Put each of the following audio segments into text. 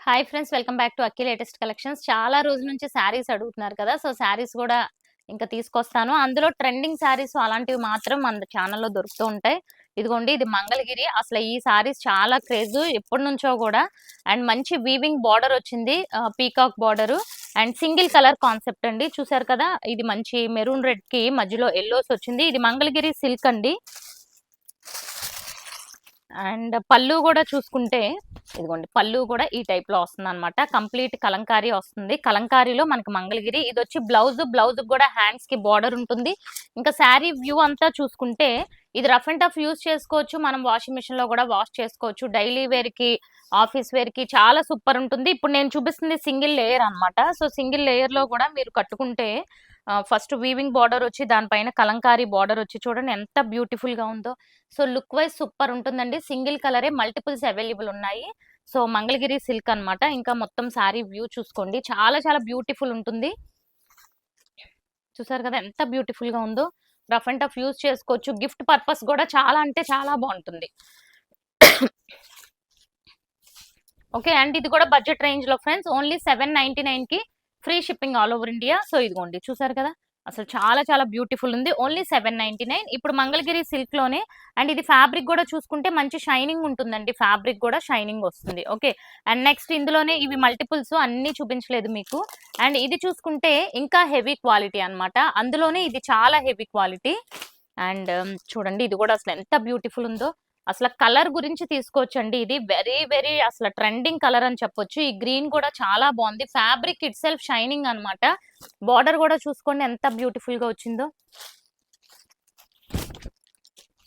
Hi friends, welcome back to Akki latest collections. చాలా రోజుల నుంచి శారీస్ అడుగుతున్నారు కదా, సో శారీస్ కూడా ఇంకా తీసుకొస్తాను. అందులో ట్రెండింగ్ శారీస్ అలాంటివి మాత్రం మన ఛానల్లో దొరుకుతూ ఉంటాయి. ఇదిగోండి, ఇది మంగళగిరి. అసలు ఈ శారీస్ చాలా క్రేజ్ ఎప్పటి నుంచో కూడా. అండ్ మంచి వీవింగ్ బార్డర్ వచ్చింది, peacock border and single colour concept అండి. చూసారు కదా, ఇది మంచి మెరూన్ రెడ్ కి మధ్యలో ఎల్లోస్ వచ్చింది. ఇది మంగళగిరి సిల్క్ అండి. అండ్ పళ్ళు కూడా చూసుకుంటే ఇదిగోండి, పళ్ళు కూడా ఈ టైప్ లో వస్తుంది అనమాట. కంప్లీట్ కలంకారీ వస్తుంది. కలంకారీలో మనకి మంగళగిరి. ఇది వచ్చి బ్లౌజ్ కూడా హ్యాండ్స్ కి బార్డర్ ఉంటుంది. ఇంకా శారీ వ్యూ అంతా చూసుకుంటే ఇది రఫ్ అండ్ టఫ్ యూజ్ చేసుకోవచ్చు. మనం వాషింగ్ మిషన్ లో కూడా వాష్ చేసుకోవచ్చు. డైలీ వేర్ కి, ఆఫీస్ వేర్ కి చాలా సూపర్ ఉంటుంది. ఇప్పుడు నేను చూపిస్తుంది సింగిల్ లేయర్ అనమాట. సో సింగిల్ లేయర్ లో కూడా మీరు కట్టుకుంటే ఫస్ట్ వీవింగ్ బార్డర్ వచ్చి దానిపైన కలంకారీ బార్డర్ వచ్చి చూడండి ఎంత బ్యూటిఫుల్ గా ఉందో. సో లుక్ వైజ్ సూపర్ ఉంటుందండి. సింగిల్ కలరే మల్టిపుల్స్ అవైలబుల్ ఉన్నాయి. సో మంగళగిరి సిల్క్ అన్నమాట. ఇంకా మొత్తం శారీ వ్యూ చూసుకోండి, చాలా చాలా బ్యూటిఫుల్ ఉంటుంది. చూసారు కదా ఎంత బ్యూటిఫుల్ గా ఉందో. రఫ్ అండ్ టఫ్ యూజ్ చేసుకోవచ్చు. గిఫ్ట్ పర్పస్ కూడా చాలా అంటే చాలా బాగుంటుంది. ఓకే, అండ్ ఇది కూడా బడ్జెట్ రేంజ్ లో ఫ్రెండ్స్. ఓన్లీ 799 కి free shipping all over India. So ఇదిగోండి, చూసారు కదా అసలు చాలా చాలా బ్యూటిఫుల్ ఉంది. ఓన్లీ 799. ఇప్పుడు మంగళగిరి సిల్క్ లోనే. అండ్ ఇది ఫ్యాబ్రిక్ కూడా చూసుకుంటే మంచి షైనింగ్ ఉంటుందండి. ఫ్యాబ్రిక్ కూడా షైనింగ్ వస్తుంది. ఓకే, అండ్ నెక్స్ట్ ఇందులోనే ఇవి మల్టిపుల్స్ అన్ని చూపించలేదు మీకు. అండ్ ఇది చూసుకుంటే ఇంకా హెవీ క్వాలిటీ అన్నమాట. అందులోనే ఇది చాలా హెవీ క్వాలిటీ. అండ్ చూడండి, ఇది కూడా అసలు ఎంత బ్యూటిఫుల్ ఉందో. అసలు కలర్ గురించి తీసుకోవచ్చండి. ఇది వెరీ వెరీ అసలు ట్రెండింగ్ కలర్ అని చెప్పొచ్చు. ఈ గ్రీన్ కూడా చాలా బాగుంది. ఫ్యాబ్రిక్ ఇట్ సెల్ఫ్ షైనింగ్ అనమాట. బార్డర్ కూడా చూసుకోండి ఎంత బ్యూటిఫుల్ గా వచ్చిందో.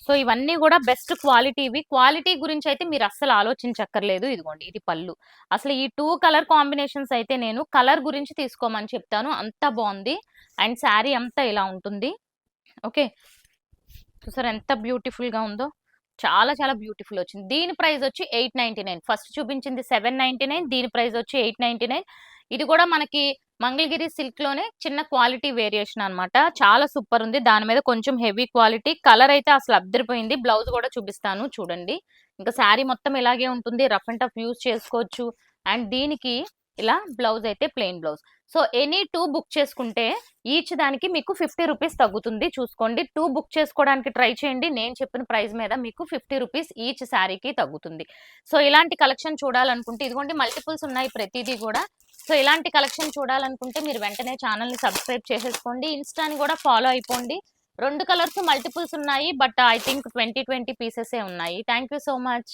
సో ఇవన్నీ కూడా బెస్ట్ క్వాలిటీ. ఇవి క్వాలిటీ గురించి అయితే మీరు అస్సలు ఆలోచించక్కర్లేదు. ఇదిగోండి, ఇది పళ్ళు. అసలు ఈ 2 కలర్ కాంబినేషన్స్ అయితే నేను కలర్ గురించి తీసుకోమని చెప్తాను, అంత బాగుంది. అండ్ శారీ అంతా ఇలా ఉంటుంది. ఓకే, చూసారు ఎంత బ్యూటిఫుల్ గా ఉందో. చాలా చాలా బ్యూటిఫుల్ వచ్చింది. దీని ప్రైస్ వచ్చి 899. ఫస్ట్ చూపించింది 799, దీని ప్రైస్ వచ్చి 899. ఇది కూడా మనకి మంగళగిరి సిల్క్ లోనే చిన్న క్వాలిటీ వేరియేషన్ అన్నమాట. చాలా సూపర్ ఉంది. దాని మీద కొంచెం హెవీ క్వాలిటీ. కలర్ అయితే అసలు అద్దరిపోయింది. బ్లౌజ్ కూడా చూపిస్తాను చూడండి. ఇంకా శారీ మొత్తం ఇలాగే ఉంటుంది. రఫ్ అండ్ టఫ్ యూజ్ చేసుకోవచ్చు. అండ్ దీనికి ఇలా బ్లౌజ్ అయితే plain blouse. So any 2 book చేసుకుంటే ఈచ్ దానికి మీకు 50 రూపీస్ తగ్గుతుంది. చూసుకోండి, 2 బుక్ చేసుకోవడానికి ట్రై చేయండి. నేను చెప్పిన ప్రైస్ మీద మీకు 50 రూపీస్ ఈచ్ శారీకి తగ్గుతుంది. సో ఇలాంటి కలెక్షన్ చూడాలనుకుంటే ఇదిగోండి, మల్టిపుల్స్ ఉన్నాయి ప్రతిదీ కూడా. సో ఇలాంటి కలెక్షన్ చూడాలనుకుంటే మీరు వెంటనే ఛానల్ ని సబ్స్క్రైబ్ చేసేసుకోండి. ఇన్స్టాని కూడా ఫాలో అయిపోండి. 2 కలర్స్ మల్టిపుల్స్ ఉన్నాయి, బట్ ఐ థింక్ 20 పీసెస్ ఉన్నాయి. Thank you so much.